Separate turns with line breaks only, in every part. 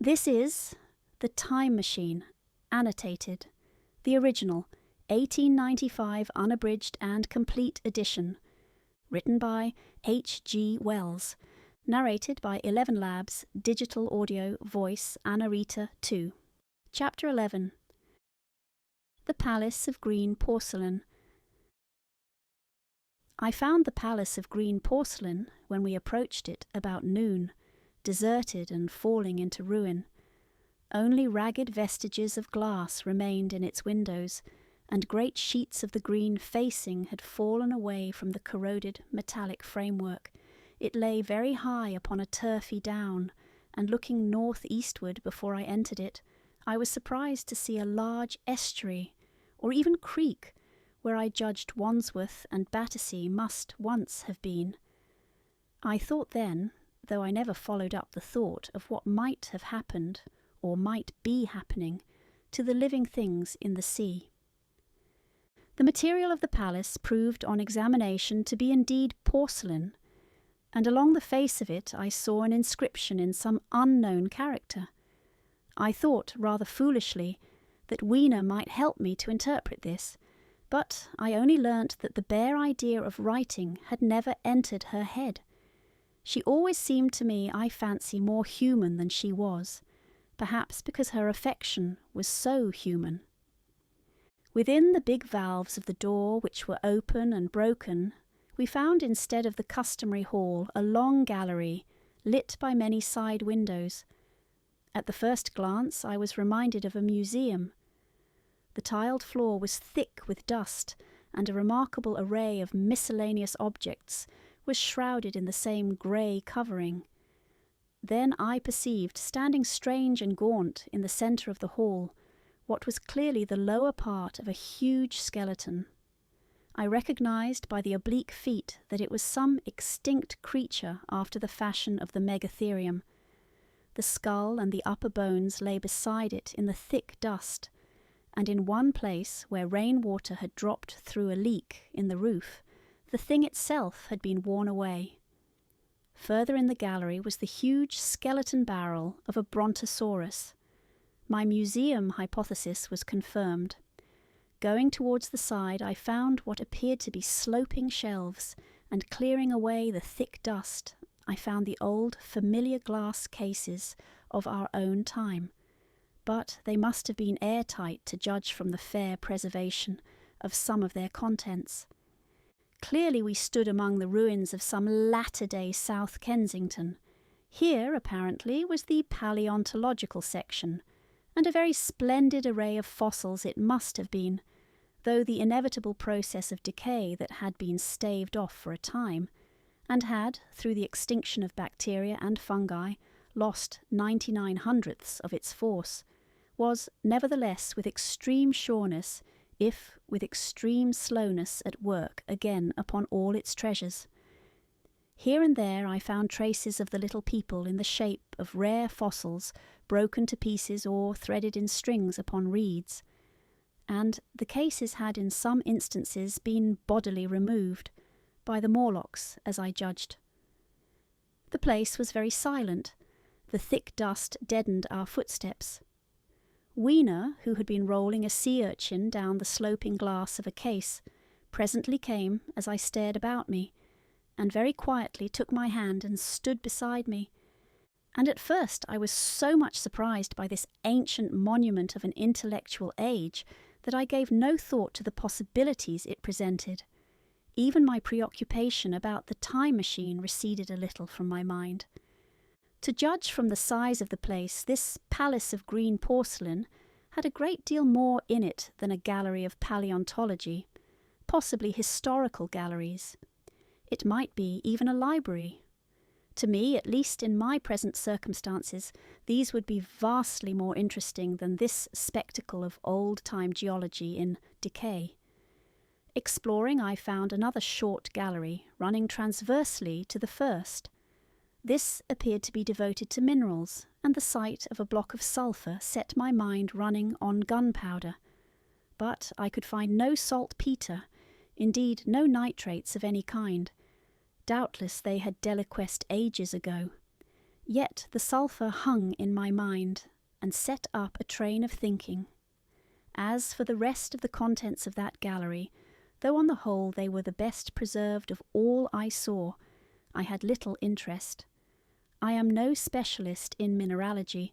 This is The Time Machine, annotated, the original 1895 unabridged and complete edition, written by H.G. Wells, narrated by ElevenLabs Digital Audio Voice Anarita 2. Chapter 11. The Palace of Green Porcelain. I found the Palace of Green Porcelain, when we approached it about noon, deserted and falling into ruin. Only ragged vestiges of glass remained in its windows, and great sheets of the green facing had fallen away from the corroded metallic framework. It lay very high upon a turfy down, and looking north-eastward before I entered it, I was surprised to see a large estuary, or even creek, where I judged Wandsworth and Battersea must once have been. I thought then, though I never followed up the thought of what might have happened, or might be happening, to the living things in the sea. The material of the palace proved on examination to be indeed porcelain, and along the face of it I saw an inscription in some unknown character. I thought, rather foolishly, that Weena might help me to interpret this, but I only learnt that the bare idea of writing had never entered her head. She always seemed to me, I fancy, more human than she was, perhaps because her affection was so human. Within the big valves of the door, which were open and broken, we found instead of the customary hall a long gallery, lit by many side windows. At the first glance I was reminded of a museum. The tiled floor was thick with dust, and a remarkable array of miscellaneous objects was shrouded in the same grey covering. Then I perceived, standing strange and gaunt in the centre of the hall, what was clearly the lower part of a huge skeleton. I recognised by the oblique feet that it was some extinct creature after the fashion of the megatherium. The skull and the upper bones lay beside it in the thick dust, and in one place where rainwater had dropped through a leak in the roof, the thing itself had been worn away. Further in the gallery was the huge skeleton barrel of a brontosaurus. My museum hypothesis was confirmed. Going towards the side, I found what appeared to be sloping shelves, and clearing away the thick dust, I found the old, familiar glass cases of our own time. But they must have been airtight to judge from the fair preservation of some of their contents. Clearly we stood among the ruins of some latter-day South Kensington. Here, apparently, was the paleontological section, and a very splendid array of fossils it must have been, though the inevitable process of decay that had been staved off for a time, and had, through the extinction of bacteria and fungi, lost 99 hundredths of its force, was nevertheless with extreme sureness, if with extreme slowness, at work again upon all its treasures. Here and there I found traces of the little people in the shape of rare fossils broken to pieces or threaded in strings upon reeds, and the cases had in some instances been bodily removed, by the Morlocks, as I judged. The place was very silent. The thick dust deadened our footsteps. Weena, who had been rolling a sea urchin down the sloping glass of a case, presently came as I stared about me, and very quietly took my hand and stood beside me. And at first I was so much surprised by this ancient monument of an intellectual age that I gave no thought to the possibilities it presented. Even my preoccupation about the time machine receded a little from my mind. To judge from the size of the place, this Palace of Green Porcelain had a great deal more in it than a gallery of paleontology, possibly historical galleries. It might be even a library. To me, at least in my present circumstances, these would be vastly more interesting than this spectacle of old-time geology in decay. Exploring, I found another short gallery running transversely to the first. This appeared to be devoted to minerals, and the sight of a block of sulphur set my mind running on gunpowder. But I could find no saltpetre, indeed no nitrates of any kind. Doubtless they had deliquesced ages ago. Yet the sulphur hung in my mind and set up a train of thinking. As for the rest of the contents of that gallery, though on the whole they were the best preserved of all I saw, I had little interest. I am no specialist in mineralogy,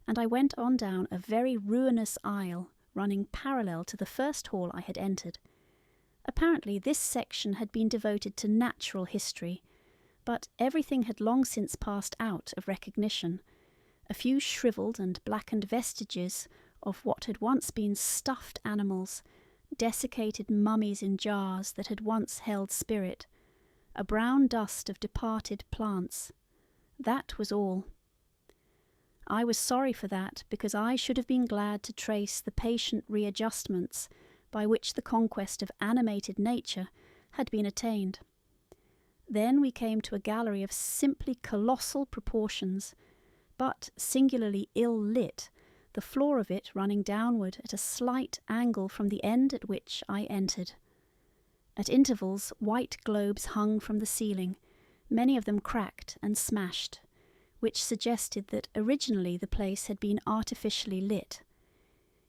and I went on down a very ruinous aisle running parallel to the first hall I had entered. Apparently this section had been devoted to natural history, but everything had long since passed out of recognition. A few shriveled and blackened vestiges of what had once been stuffed animals, desiccated mummies in jars that had once held spirit, a brown dust of departed plants. That was all. I was sorry for that, because I should have been glad to trace the patient readjustments by which the conquest of animated nature had been attained. Then we came to a gallery of simply colossal proportions, but singularly ill lit, the floor of it running downward at a slight angle from the end at which I entered. At intervals, white globes hung from the ceiling, many of them cracked and smashed, which suggested that originally the place had been artificially lit.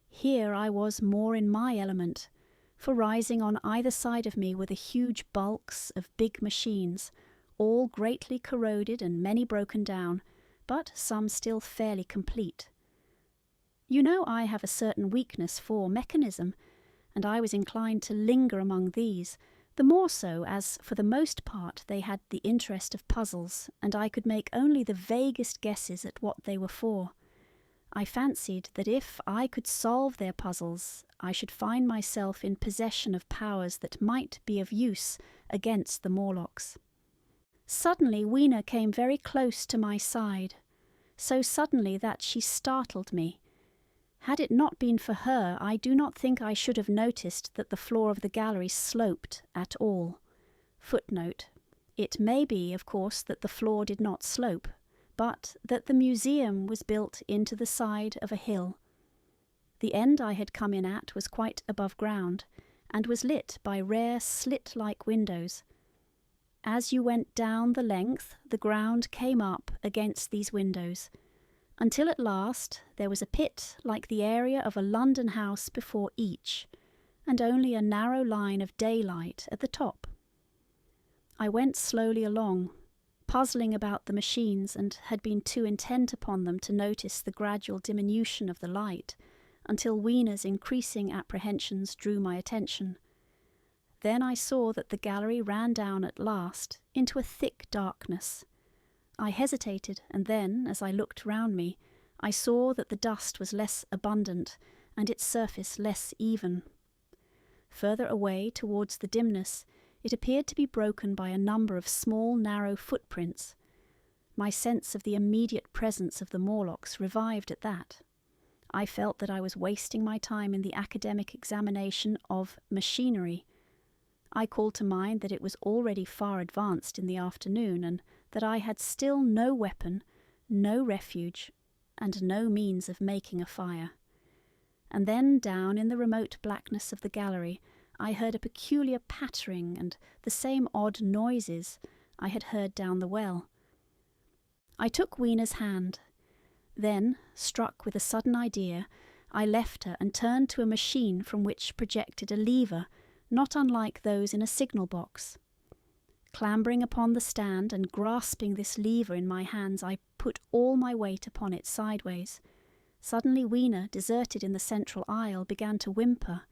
Here I was more in my element, for rising on either side of me were the huge bulks of big machines, all greatly corroded and many broken down, but some still fairly complete. You know I have a certain weakness for mechanism, and I was inclined to linger among these, the more so as for the most part they had the interest of puzzles, and I could make only the vaguest guesses at what they were for. I fancied that if I could solve their puzzles, I should find myself in possession of powers that might be of use against the Morlocks. Suddenly Weena came very close to my side, so suddenly that she startled me. Had it not been for her, I do not think I should have noticed that the floor of the gallery sloped at all. Footnote: it may be, of course, that the floor did not slope, but that the museum was built into the side of a hill. The end I had come in at was quite above ground, and was lit by rare slit-like windows. As you went down the length, the ground came up against these windows, until at last there was a pit like the area of a London house before each, and only a narrow line of daylight at the top. I went slowly along, puzzling about the machines, and had been too intent upon them to notice the gradual diminution of the light, until Weena's increasing apprehensions drew my attention. Then I saw that the gallery ran down at last into a thick darkness. I hesitated, and then, as I looked round me, I saw that the dust was less abundant, and its surface less even. Further away, towards the dimness, it appeared to be broken by a number of small, narrow footprints. My sense of the immediate presence of the Morlocks revived at that. I felt that I was wasting my time in the academic examination of machinery. I called to mind that it was already far advanced in the afternoon, and that I had still no weapon, no refuge, and no means of making a fire. And then down in the remote blackness of the gallery I heard a peculiar pattering and the same odd noises I had heard down the well. I took Weena's hand. Then, struck with a sudden idea, I left her and turned to a machine from which projected a lever not unlike those in a signal box. Clambering upon the stand and grasping this lever in my hands, I put all my weight upon it sideways. Suddenly Weena, deserted in the central aisle, began to whimper.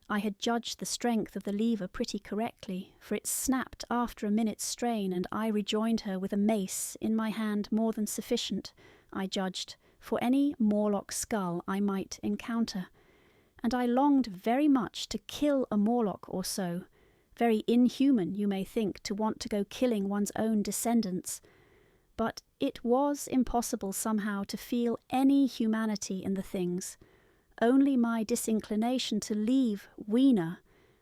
I had judged the strength of the lever pretty correctly, for it snapped after a minute's strain, and I rejoined her with a mace in my hand more than sufficient, I judged, for any Morlock skull I might encounter. And I longed very much to kill a Morlock or so. Very inhuman, you may think, to want to go killing one's own descendants. But it was impossible somehow to feel any humanity in the things. Only my disinclination to leave Weena,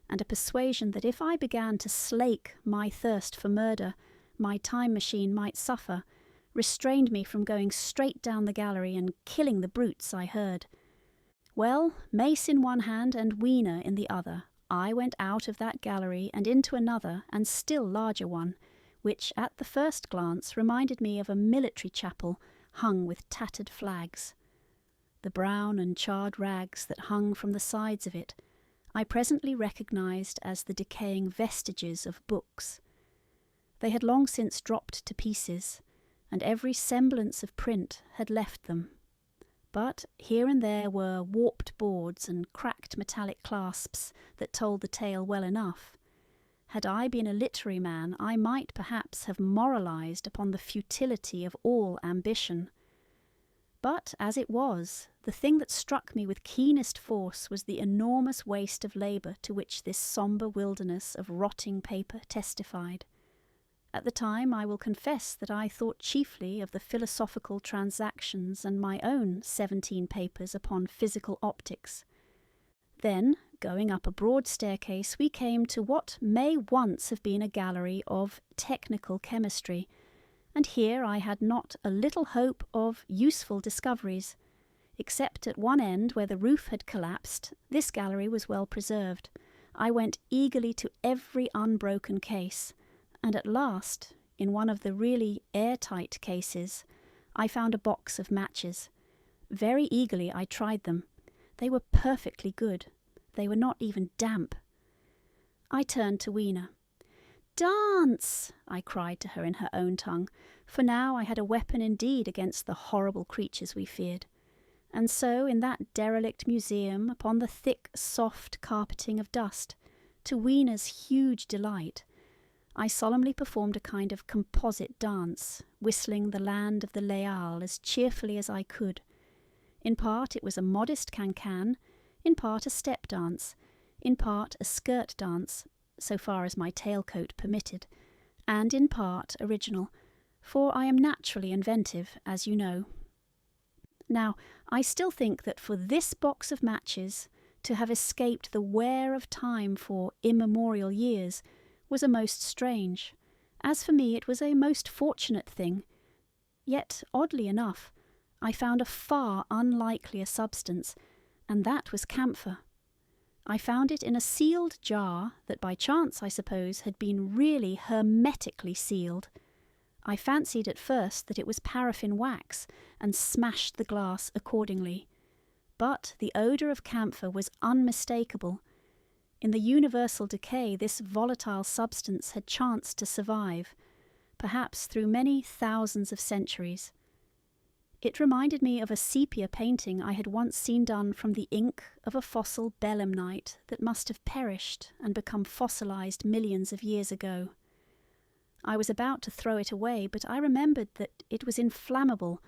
and a persuasion that if I began to slake my thirst for murder, my time machine might suffer, restrained me from going straight down the gallery and killing the brutes I heard. Well, mace in one hand and Weena in the other, I went out of that gallery and into another and still larger one, which at the first glance reminded me of a military chapel hung with tattered flags. The brown and charred rags that hung from the sides of it I presently recognised as the decaying vestiges of books. They had long since dropped to pieces, and every semblance of print had left them. But here and there were warped boards and cracked metallic clasps that told the tale well enough. Had I been a literary man, I might perhaps have moralised upon the futility of all ambition. But as it was, the thing that struck me with keenest force was the enormous waste of labour to which this sombre wilderness of rotting paper testified. At the time, I will confess that I thought chiefly of the philosophical transactions and my own 17 papers upon physical optics. Then, going up a broad staircase, we came to what may once have been a gallery of technical chemistry, and here I had not a little hope of useful discoveries. Except at one end where the roof had collapsed, this gallery was well preserved. I went eagerly to every unbroken case, and at last, in one of the really airtight cases, I found a box of matches. Very eagerly I tried them. They were perfectly good. They were not even damp. I turned to Weena. "Dance!" I cried to her in her own tongue, for now I had a weapon indeed against the horrible creatures we feared. And so, in that derelict museum, upon the thick, soft carpeting of dust, to Weena's huge delight, I solemnly performed a kind of composite dance, whistling The Land of the Leal as cheerfully as I could. In part it was a modest can-can, in part a step dance, in part a skirt dance, so far as my tailcoat permitted, and in part original, for I am naturally inventive, as you know. Now, I still think that for this box of matches to have escaped the wear of time for immemorial years was a most strange. As for me, it was a most fortunate thing. Yet, oddly enough, I found a far unlikelier substance, and that was camphor. I found it in a sealed jar that by chance, I suppose, had been really hermetically sealed. I fancied at first that it was paraffin wax, and smashed the glass accordingly. But the odour of camphor was unmistakable. In the universal decay, this volatile substance had chanced to survive, perhaps through many thousands of centuries. It reminded me of a sepia painting I had once seen done from the ink of a fossil belemnite that must have perished and become fossilized millions of years ago. I was about to throw it away, but I remembered that it was inflammable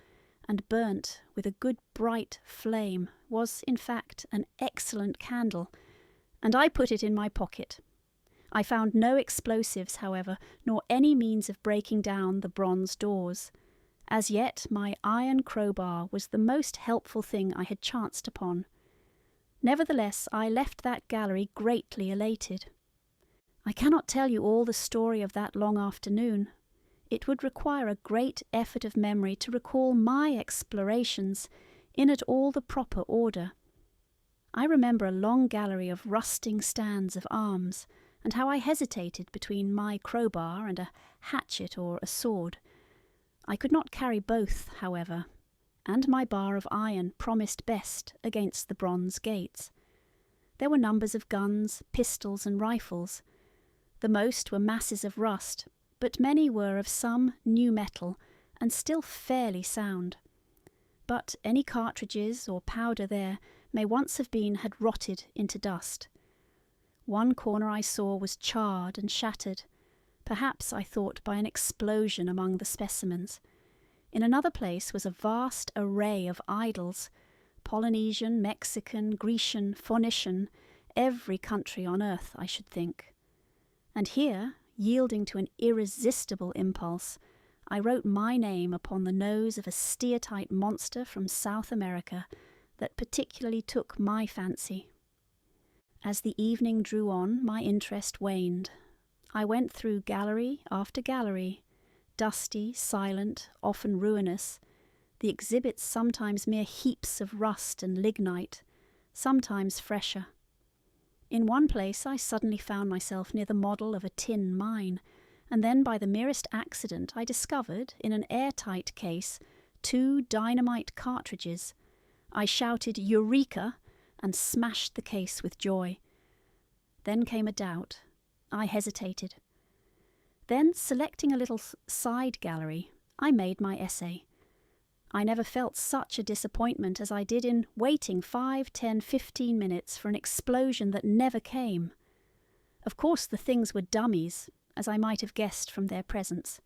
and burnt with a good bright flame, was, in fact, an excellent candle, and I put it in my pocket. I found no explosives, however, nor any means of breaking down the bronze doors. As yet, my iron crowbar was the most helpful thing I had chanced upon. Nevertheless, I left that gallery greatly elated. I cannot tell you all the story of that long afternoon. It would require a great effort of memory to recall my explorations in at all the proper order. I remember a long gallery of rusting stands of arms, and how I hesitated between my crowbar and a hatchet or a sword. I could not carry both, however, and my bar of iron promised best against the bronze gates. There were numbers of guns, pistols, and rifles. The most were masses of rust, but many were of some new metal, and still fairly sound. But any cartridges or powder there may once have been had rotted into dust. One corner I saw was charred and shattered, perhaps, I thought, by an explosion among the specimens. In another place was a vast array of idols, Polynesian, Mexican, Grecian, Phoenician, every country on earth, I should think. And here, yielding to an irresistible impulse, I wrote my name upon the nose of a steatite monster from South America that particularly took my fancy. As the evening drew on, my interest waned. I went through gallery after gallery, dusty, silent, often ruinous, the exhibits sometimes mere heaps of rust and lignite, sometimes fresher. In one place I suddenly found myself near the model of a tin mine, and then by the merest accident I discovered, in an airtight case, 2 dynamite cartridges. I shouted "Eureka!" and smashed the case with joy. Then came a doubt. I hesitated. Then, selecting a little side gallery, I made my essay. I never felt such a disappointment as I did in waiting 5, 10, 15 minutes for an explosion that never came. Of course the things were dummies, as I might have guessed from their presence.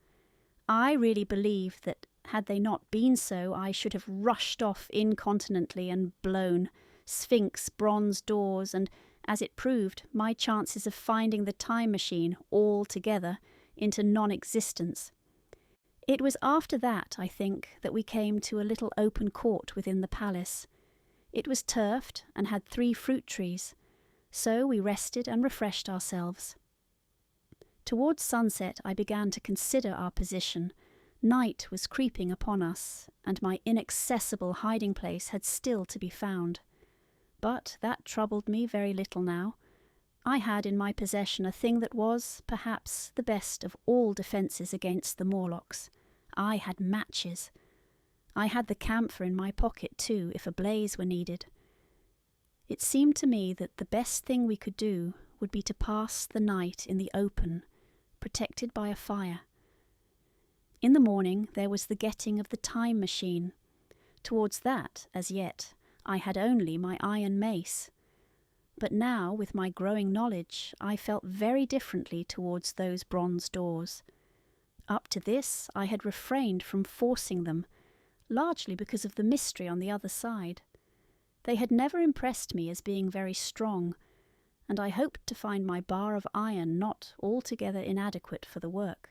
I really believe that had they not been so, I should have rushed off incontinently and blown Sphinx, bronze doors, and, as it proved, my chances of finding the time machine altogether into non-existence. It was after that, I think, that we came to a little open court within the palace. It was turfed and had 3 fruit trees, so we rested and refreshed ourselves. Towards sunset I began to consider our position. Night was creeping upon us, and my inaccessible hiding place had still to be found. But that troubled me very little now. I had in my possession a thing that was, perhaps, the best of all defences against the Morlocks. I had matches. I had the camphor in my pocket too, if a blaze were needed. It seemed to me that the best thing we could do would be to pass the night in the open, protected by a fire. In the morning there was the getting of the time machine. Towards that, as yet, I had only my iron mace. But now, with my growing knowledge, I felt very differently towards those bronze doors. Up to this I had refrained from forcing them, largely because of the mystery on the other side. They had never impressed me as being very strong, and I hoped to find my bar of iron not altogether inadequate for the work.